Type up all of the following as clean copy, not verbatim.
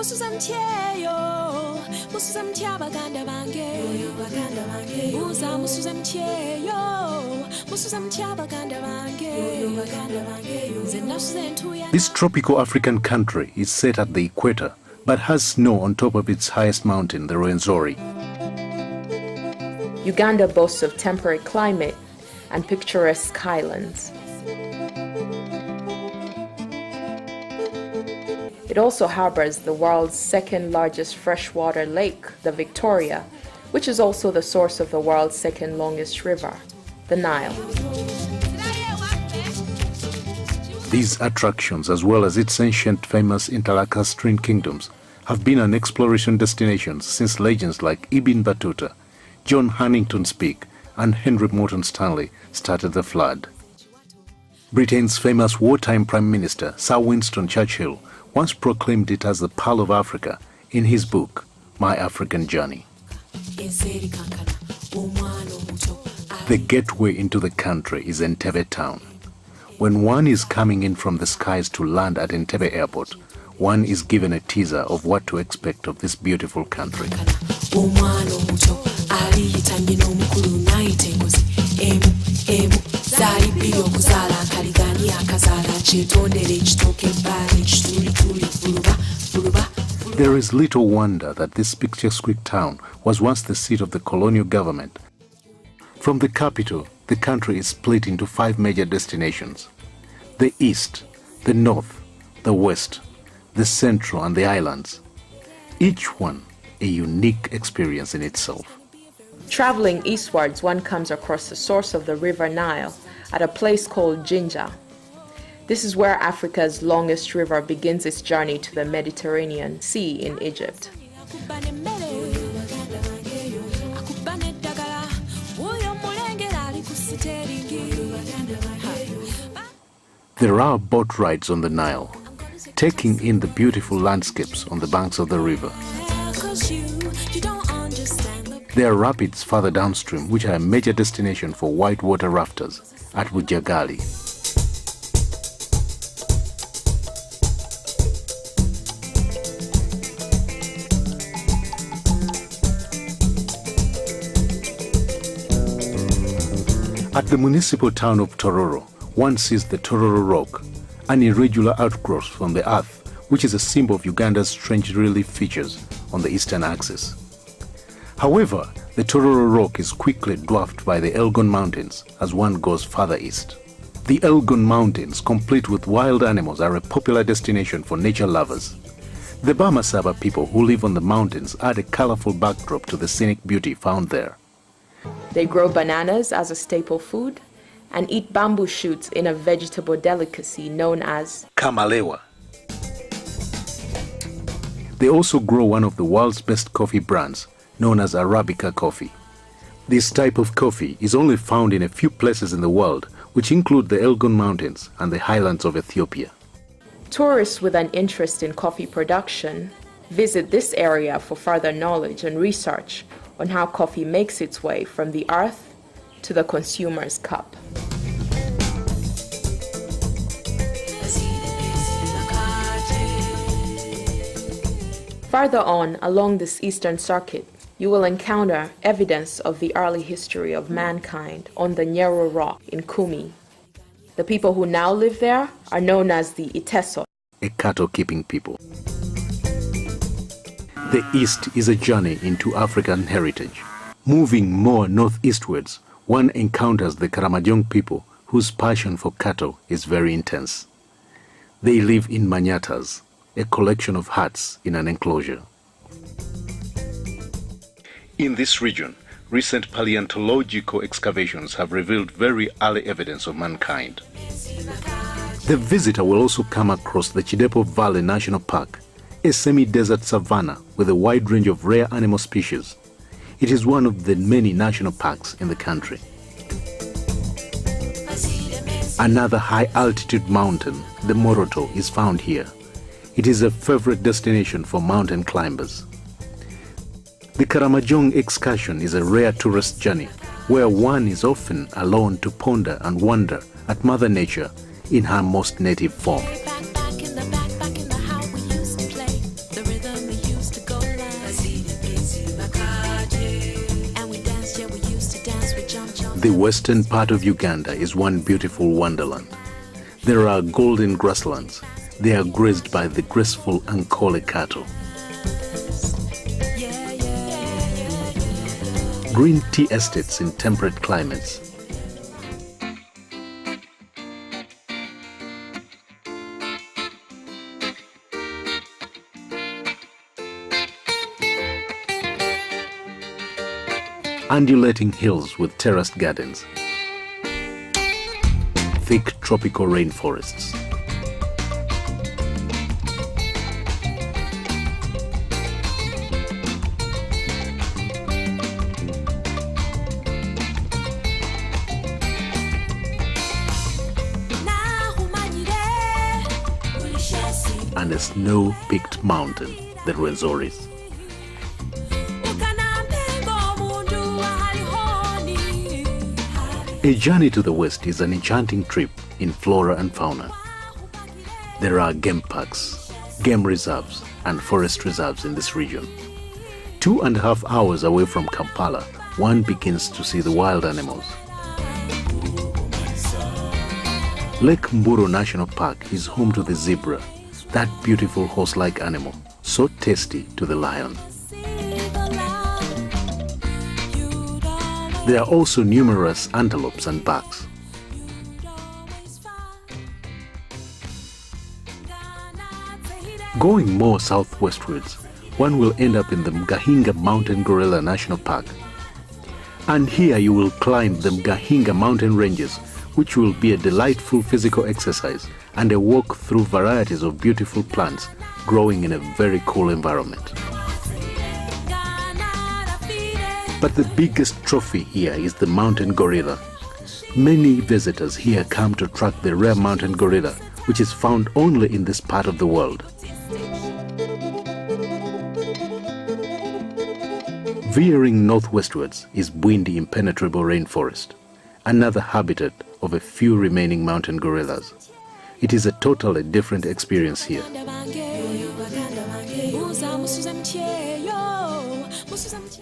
This tropical African country is set at the equator, but has snow on top of its highest mountain, the Rwenzori. Uganda boasts of temperate climate and picturesque highlands. It also harbors the world's second largest freshwater lake, the Victoria, which is also the source of the world's second longest river, the Nile. These attractions, as well as its ancient famous interlacustrine kingdoms, have been an exploration destination since legends like Ibn Battuta, John Huntington Speke, and Henry Morton Stanley started the flood. Britain's famous wartime Prime Minister, Sir Winston Churchill, once proclaimed it as the Pearl of Africa in his book, My African Journey. The gateway into the country is Entebbe town. When one is coming in from the skies to land at Entebbe Airport, one is given a teaser of what to expect of this beautiful country. There is little wonder that this picturesque town was once the seat of the colonial government. From the capital, the country is split into 5 major destinations: the east, the north, the west, the central, and the islands. Each one a unique experience in itself. Traveling eastwards, one comes across the source of the River Nile at a place called Jinja. This is where Africa's longest river begins its journey to the Mediterranean Sea in Egypt. There are boat rides on the Nile, taking in the beautiful landscapes on the banks of the river. There are rapids further downstream, which are a major destination for whitewater rafters at Bujagali. At the municipal town of Tororo, one sees the Tororo Rock, an irregular outgrowth from the earth, which is a symbol of Uganda's strange relief features on the eastern axis. However, the Tororo Rock is quickly dwarfed by the Elgon Mountains as one goes further east. The Elgon Mountains, complete with wild animals, are a popular destination for nature lovers. The Bamasaba people who live on the mountains add a colorful backdrop to the scenic beauty found there. They grow bananas as a staple food and eat bamboo shoots in a vegetable delicacy known as kamalewa. They also grow one of the world's best coffee brands, known as Arabica coffee. This type of coffee is only found in a few places in the world, which include the Elgon Mountains and the highlands of Ethiopia. Tourists with an interest in coffee production visit this area for further knowledge and research on how coffee makes its way from the earth to the consumer's cup. Further on along this eastern circuit, you will encounter evidence of the early history of mankind on the Nyero Rock in Kumi. The people who now live there are known as the Iteso, a cattle-keeping people. The East is a journey into African heritage. Moving more northeastwards, one encounters the Karamojong people whose passion for cattle is very intense. They live in manyatas, a collection of huts in an enclosure. In this region, recent paleontological excavations have revealed very early evidence of mankind. The visitor will also come across the Chidepo Valley National Park, a semi-desert savanna with a wide range of rare animal species. It is one of the many national parks in the country. Another high-altitude mountain, the Moroto, is found here. It is a favorite destination for mountain climbers. The Karamojong excursion is a rare tourist journey where one is often alone to ponder and wonder at Mother Nature in her most native form. The western part of Uganda is one beautiful wonderland. There are golden grasslands. They are grazed by the graceful Ankole cattle. Green tea estates in temperate climates. Undulating hills with terraced gardens. Thick tropical rainforests. And a snow-peaked mountain, the Rwenzoris. A journey to the west is an enchanting trip in flora and fauna. There are game parks, game reserves, and forest reserves in this region. 2.5 hours away from Kampala, one begins to see the wild animals. Lake Mburo National Park is home to the zebra, that beautiful horse-like animal, so tasty to the lion. There are also numerous antelopes and bucks. Going more southwestwards, one will end up in the Mgahinga Mountain Gorilla National Park. And here you will climb the Mgahinga mountain ranges, which will be a delightful physical exercise and a walk through varieties of beautiful plants growing in a very cool environment. But the biggest trophy here is the mountain gorilla. Many visitors here come to track the rare mountain gorilla, which is found only in this part of the world. Veering northwestwards is Bwindi Impenetrable Rainforest, another habitat of a few remaining mountain gorillas. It is a totally different experience here.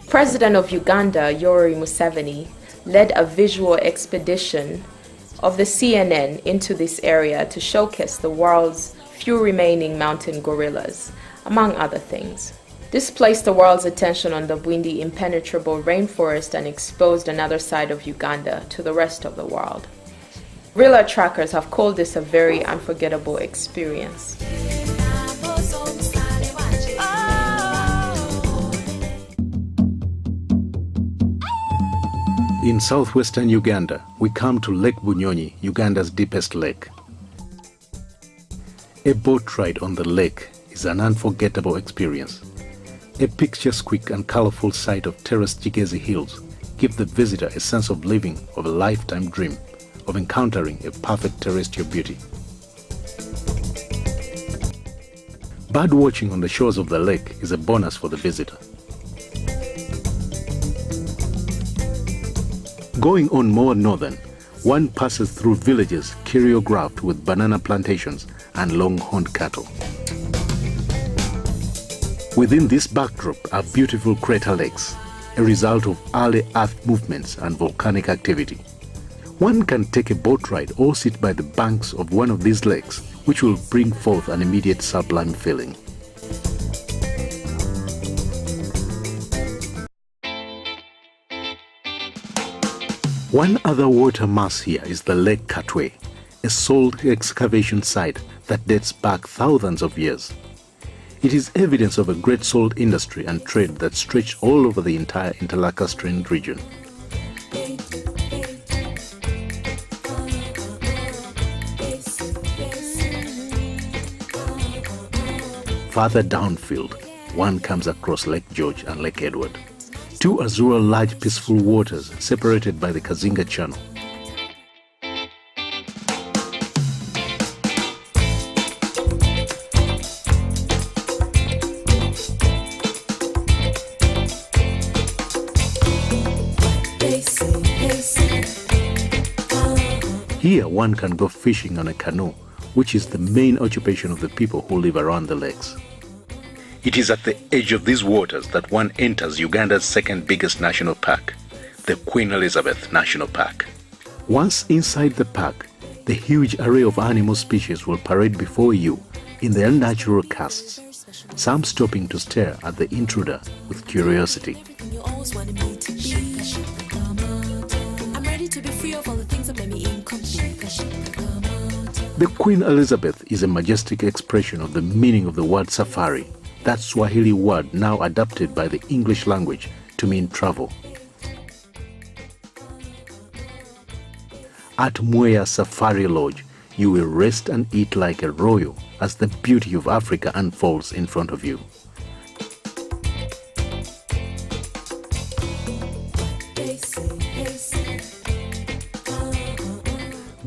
President of Uganda, Yoweri Museveni, led a visual expedition of the CNN into this area to showcase the world's few remaining mountain gorillas, among other things. This placed the world's attention on the Bwindi Impenetrable Rainforest and exposed another side of Uganda to the rest of the world. Gorilla trackers have called this a very unforgettable experience. In southwestern Uganda, we come to Lake Bunyonyi, Uganda's deepest lake. A boat ride on the lake is an unforgettable experience. A picturesque and colorful sight of terraced Kigezi hills give the visitor a sense of living of a lifetime dream of encountering a perfect terrestrial beauty. Bird watching on the shores of the lake is a bonus for the visitor. Going on more northern, one passes through villages choreographed with banana plantations and long-horned cattle. Within this backdrop are beautiful crater lakes, a result of early earth movements and volcanic activity. One can take a boat ride or sit by the banks of one of these lakes, which will bring forth an immediate sublime feeling. One other water mass here is the Lake Katwe, a salt excavation site that dates back thousands of years. It is evidence of a great salt industry and trade that stretched all over the entire Interlacustrine region. Farther downfield, one comes across Lake George and Lake Edward, two azure large peaceful waters separated by the Kazinga Channel. Here one can go fishing on a canoe, which is the main occupation of the people who live around the lakes. It is at the edge of these waters that one enters Uganda's second biggest national park, the Queen Elizabeth National Park. Once inside the park, the huge array of animal species will parade before you in their natural casts, some stopping to stare at the intruder with curiosity. The Queen Elizabeth is a majestic expression of the meaning of the word safari, that Swahili word now adapted by the English language to mean travel. At Mwea Safari Lodge, you will rest and eat like a royal as the beauty of Africa unfolds in front of you.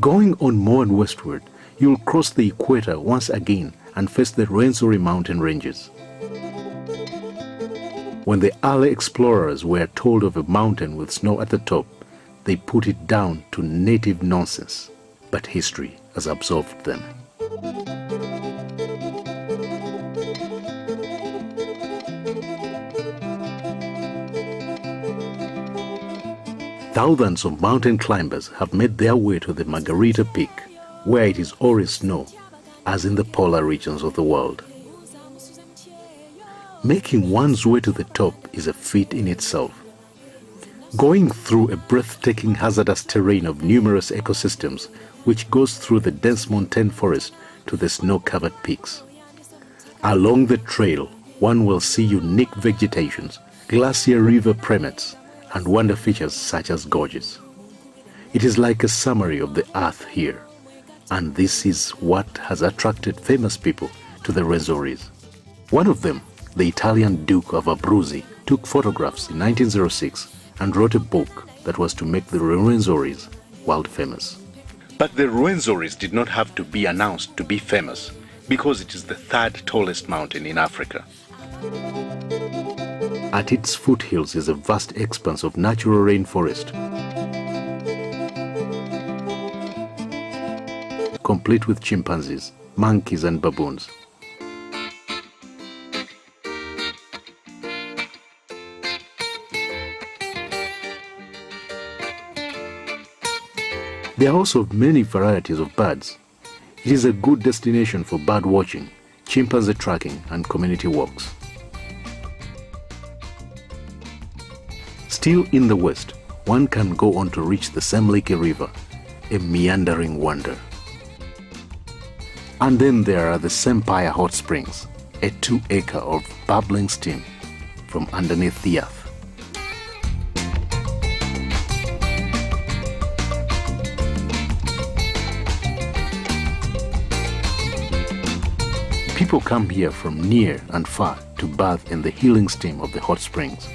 Going on more and westward, you'll cross the equator once again and face the Rwenzori mountain ranges. When the early explorers were told of a mountain with snow at the top, they put it down to native nonsense, but history has absolved them. Thousands of mountain climbers have made their way to the Margarita Peak, where it is always snow, as in the polar regions of the world. Making one's way to the top is a feat in itself. Going through a breathtaking hazardous terrain of numerous ecosystems which goes through the dense montane forest to the snow-covered peaks. Along the trail, one will see unique vegetations, glacier river primates, and wonder features such as gorges. It is like a summary of the earth here, and this is what has attracted famous people to the Rwenzoris. One of them, the Italian Duke of Abruzzi, took photographs in 1906 and wrote a book that was to make the Rwenzoris world famous. But the Rwenzoris did not have to be announced to be famous, because it is the third tallest mountain in Africa. At its foothills is a vast expanse of natural rainforest, complete with chimpanzees, monkeys and baboons. There are also many varieties of birds. It is a good destination for bird watching, chimpanzee tracking and community walks. Still in the west, one can go on to reach the Semliki River, a meandering wonder. And then there are the Sempire Hot Springs, a 2-acre of bubbling steam from underneath the earth. People come here from near and far to bathe in the healing steam of the hot springs.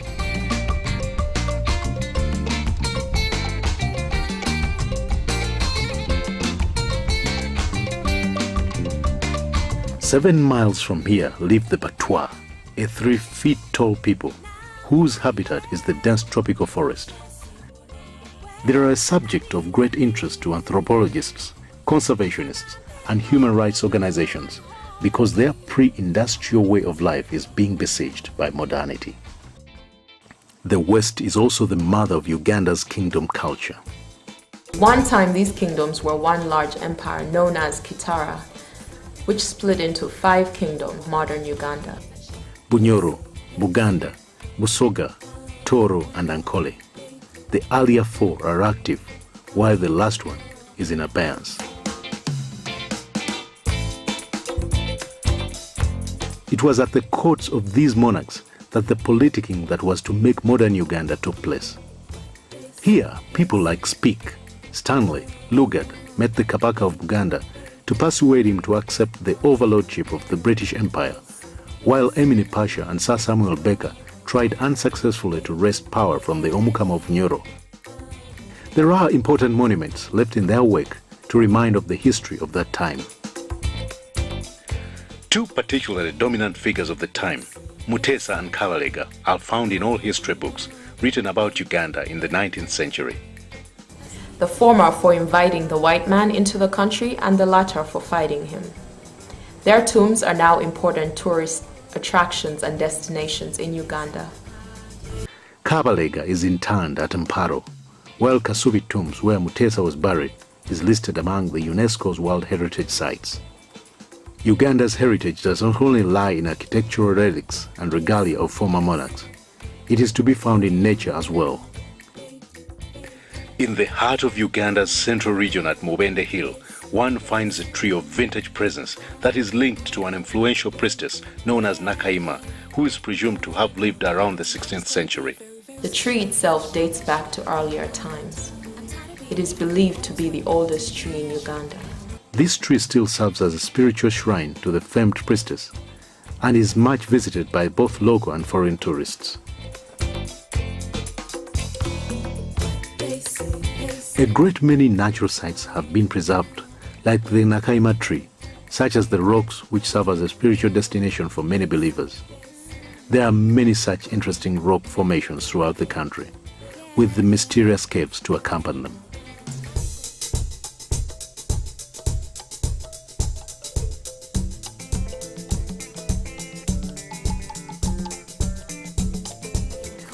"7 miles from here live the Batwa, a 3-feet-tall people whose habitat is the dense tropical forest. They are a subject of great interest to anthropologists, conservationists, and human rights organizations because their pre-industrial way of life is being besieged by modernity." The West is also the mother of Uganda's kingdom culture. One time these kingdoms were one large empire known as Kitara, which split into 5 kingdoms, modern Uganda. Bunyoro, Buganda, Busoga, Toro, and Ankole. The earlier 4 are active, while the last one is in abeyance. It was at the courts of these monarchs that the politicking that was to make modern Uganda took place. Here, people like Speke, Stanley, Lugard met the Kabaka of Uganda to persuade him to accept the overlordship of the British Empire, while Emini Pasha and Sir Samuel Baker tried unsuccessfully to wrest power from the Omukama of Nyoro. There are important monuments left in their wake to remind of the history of that time. 2 particularly dominant figures of the time, Mutesa and Kabalega, are found in all history books written about Uganda in the 19th century. The former for inviting the white man into the country and the latter for fighting him. Their tombs are now important tourist attractions and destinations in Uganda. Kabalega is interred at Mparo, while Kasubi Tombs, where Mutesa was buried, is listed among the UNESCO's World Heritage Sites. Uganda's heritage does not only lie in architectural relics and regalia of former monarchs. It is to be found in nature as well. In the heart of Uganda's central region at Mubende Hill, one finds a tree of vintage presence that is linked to an influential priestess known as Nakaima, who is presumed to have lived around the 16th century. The tree itself dates back to earlier times. It is believed to be the oldest tree in Uganda. This tree still serves as a spiritual shrine to the famed priestess and is much visited by both local and foreign tourists. A great many natural sites have been preserved, like the Nakaima tree, such as the rocks which serve as a spiritual destination for many believers. There are many such interesting rock formations throughout the country, with the mysterious caves to accompany them.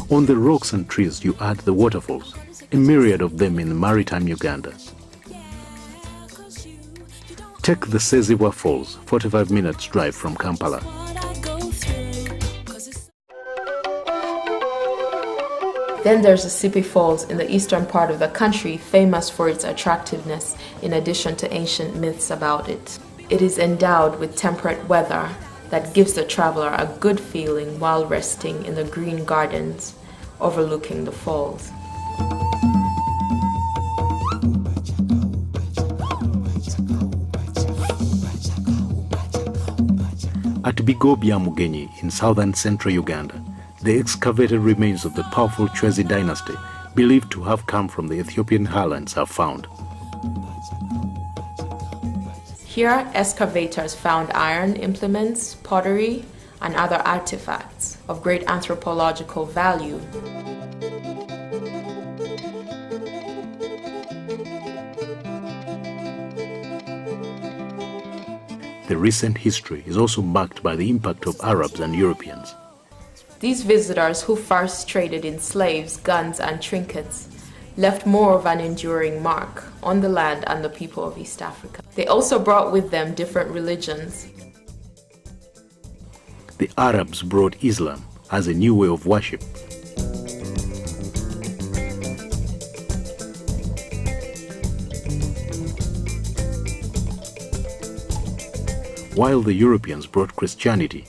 On the rocks and trees you add the waterfalls, a myriad of them in maritime Uganda. Take the Seziwa Falls, 45 minutes drive from Kampala. Then there's the Sipi Falls in the eastern part of the country, famous for its attractiveness in addition to ancient myths about it. It is endowed with temperate weather that gives the traveler a good feeling while resting in the green gardens overlooking the falls. At Bigobya Mugenyi in southern central Uganda, the excavated remains of the powerful Chwezi dynasty, believed to have come from the Ethiopian highlands, are found. Here, excavators found iron implements, pottery, and other artifacts of great anthropological value. The recent history is also marked by the impact of Arabs and Europeans. These visitors, who first traded in slaves, guns, and trinkets, left more of an enduring mark on the land and the people of East Africa. They also brought with them different religions. The Arabs brought Islam as a new way of worship. While the Europeans brought Christianity,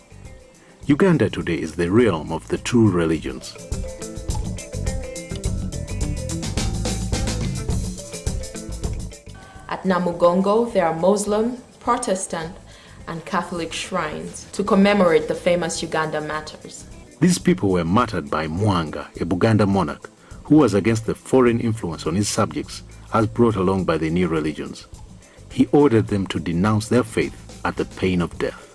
Uganda today is the realm of the two religions. At Namugongo, there are Muslim, Protestant, and Catholic shrines to commemorate the famous Uganda martyrs. These people were martyred by Mwanga, a Buganda monarch, who was against the foreign influence on his subjects as brought along by the new religions. He ordered them to denounce their faith at the pain of death.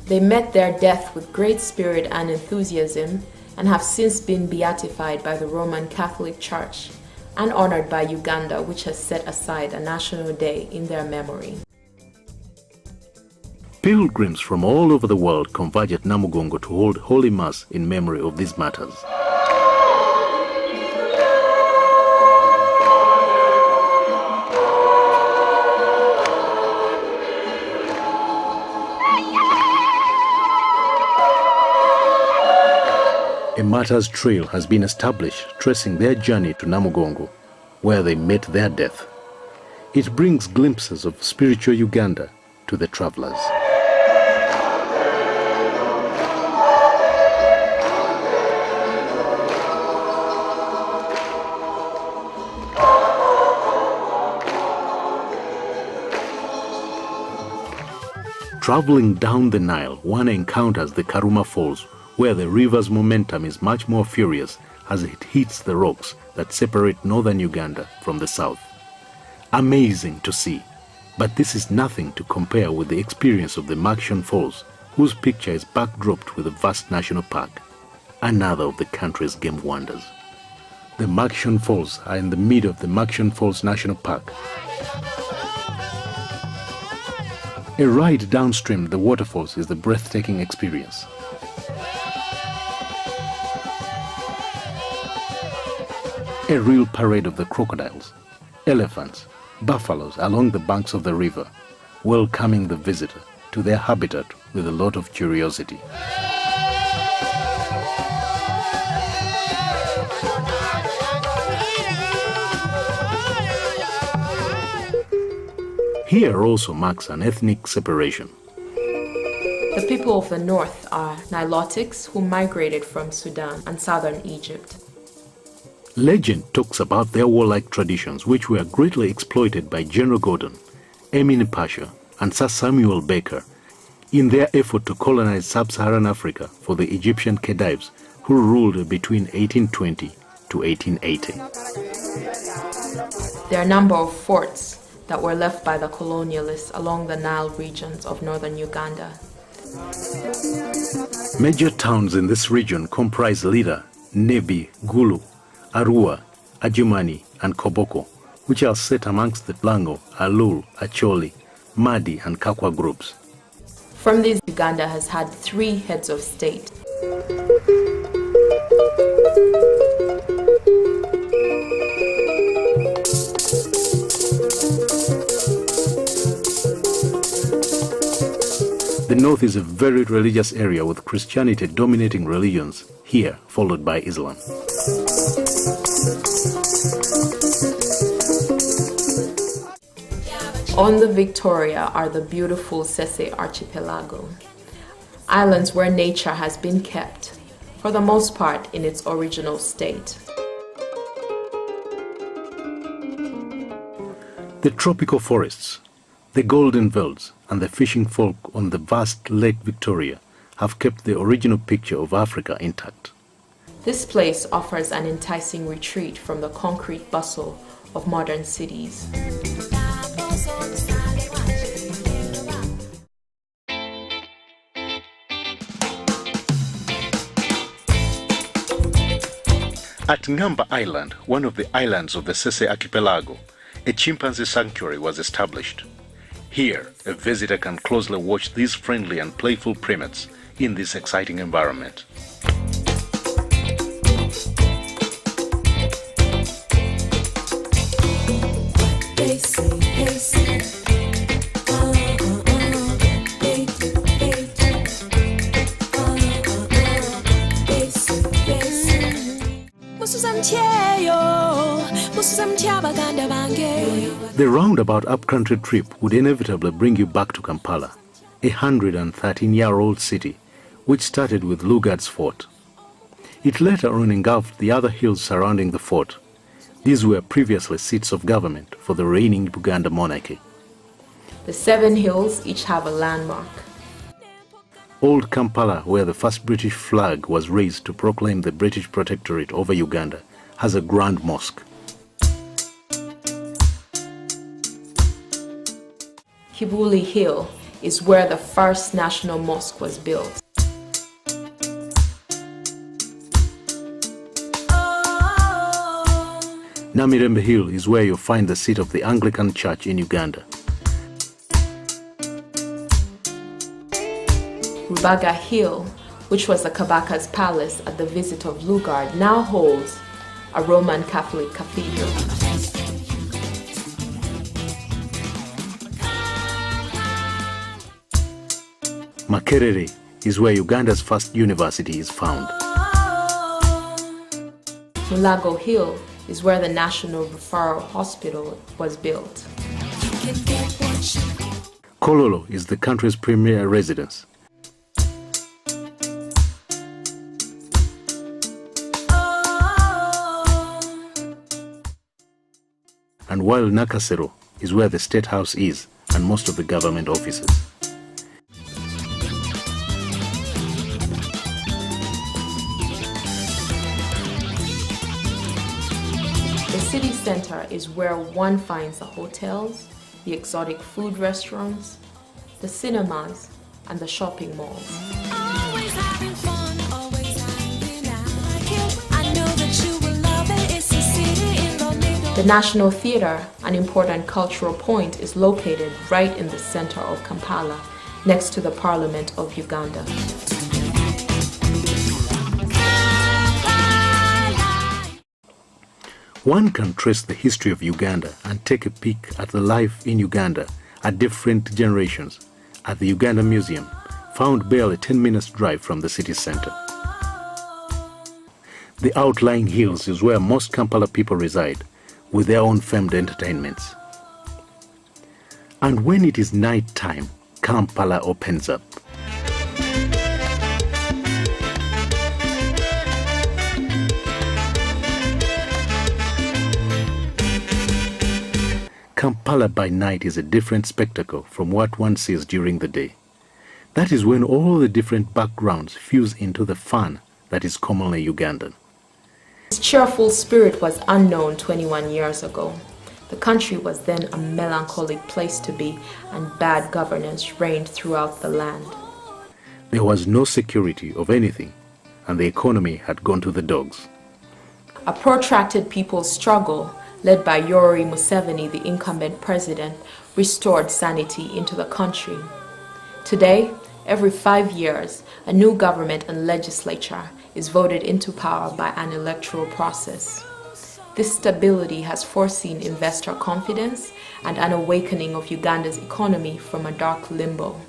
They met their death with great spirit and enthusiasm and have since been beatified by the Roman Catholic Church and honored by Uganda, which has set aside a national day in their memory. Pilgrims from all over the world converge at Namugongo to hold Holy Mass in memory of these martyrs. A martyr's trail has been established tracing their journey to Namugongo, where they met their death. It brings glimpses of spiritual Uganda to the travelers. Traveling down the Nile, one encounters the Karuma Falls, where the river's momentum is much more furious as it hits the rocks that separate northern Uganda from the south. Amazing to see, but this is nothing to compare with the experience of the Makere Falls, whose picture is backdropped with a vast national park, another of the country's game wonders. The Makere Falls are in the middle of the Makere Falls National Park. A ride downstream the waterfalls is a breathtaking experience. A real parade of the crocodiles, elephants, buffaloes along the banks of the river, welcoming the visitor to their habitat with a lot of curiosity. Here also marks an ethnic separation. The people of the north are Nilotics who migrated from Sudan and southern Egypt. Legend talks about their warlike traditions, which were greatly exploited by General Gordon, Emin Pasha, and Sir Samuel Baker in their effort to colonize sub-Saharan Africa for the Egyptian Khedives who ruled between 1820 to 1880. There are a number of forts that were left by the colonialists along the Nile regions of northern Uganda. Major towns in this region comprise Lida, Nebi, Gulu, Arua, Adjumani, and Koboko, which are set amongst the Lango, Alul, Acholi, Madi, and Kakwa groups. From these, Uganda has had 3 heads of state. The north is a very religious area with Christianity dominating religions, here followed by Islam. On the Victoria are the beautiful Sese archipelago, islands where nature has been kept, for the most part, in its original state. The tropical forests, the golden velds, and the fishing folk on the vast Lake Victoria have kept the original picture of Africa intact. This place offers an enticing retreat from the concrete bustle of modern cities. At Ngamba Island, one of the islands of the Sese archipelago, a chimpanzee sanctuary was established. Here, a visitor can closely watch these friendly and playful primates in this exciting environment. The roundabout up-country trip would inevitably bring you back to Kampala, a 113-year-old city, which started with Lugard's fort. It later on engulfed the other hills surrounding the fort. These were previously seats of government for the reigning Buganda monarchy. The 7 hills each have a landmark. Old Kampala, where the first British flag was raised to proclaim the British protectorate over Uganda, has a grand mosque. Kibuli Hill is where the first national mosque was built. Namirembe Hill is where you'll find the seat of the Anglican Church in Uganda. Rubaga Hill, which was the Kabaka's palace at the visit of Lugard, now holds a Roman Catholic cathedral. Makere is where Uganda's first university is found. Mulago Hill is where the National Referral Hospital was built. Kololo is the country's premier residence. And while Nakasero is where the State House is and most of the government offices. The city center is where one finds the hotels, the exotic food restaurants, the cinemas, and the shopping malls. The National Theatre, an important cultural point, is located right in the center of Kampala, next to the Parliament of Uganda. One can trace the history of Uganda and take a peek at the life in Uganda at different generations at the Uganda Museum, found barely 10 minutes drive from the city center. The outlying hills is where most Kampala people reside, with their own famed entertainments. And when it is night time, Kampala opens up. Kampala by night is a different spectacle from what one sees during the day. That is when all the different backgrounds fuse into the fun that is commonly Ugandan. This cheerful spirit was unknown 21 years ago. The country was then a melancholic place to be, and bad governance reigned throughout the land. There was no security of anything, and the economy had gone to the dogs. A protracted people's struggle, led by Yoweri Museveni, the incumbent president, restored sanity into the country. Today, every 5 years, a new government and legislature is voted into power by an electoral process. This stability has foreseen investor confidence and an awakening of Uganda's economy from a dark limbo.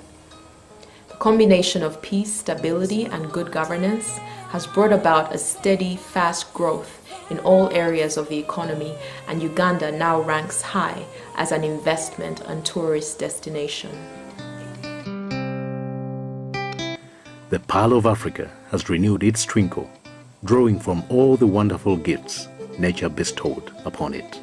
The combination of peace, stability, and good governance has brought about a steady, fast growth in all areas of the economy, and Uganda now ranks high as an investment and tourist destination. The Pearl of Africa has renewed its twinkle, drawing from all the wonderful gifts nature bestowed upon it.